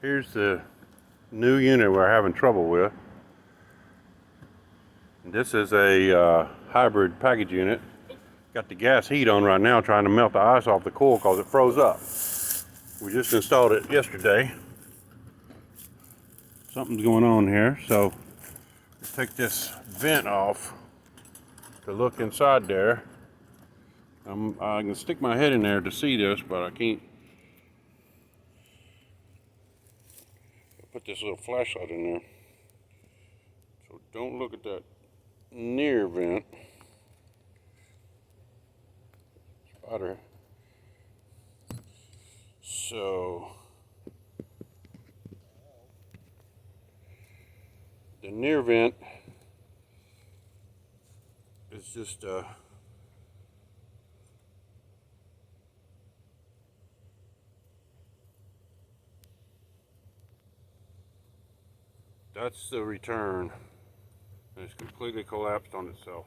Here's the new unit we're having trouble with. This is a hybrid package unit. Got the gas heat on right now, trying to melt the ice off the coil because it froze up. We just installed it yesterday. Something's going on here, so take this vent off to look inside there. I can stick my head in there to see this, but I can't. Put this little flashlight in there. So don't look at that near vent. Spider. So the near vent is just that's the return. It's completely collapsed on itself.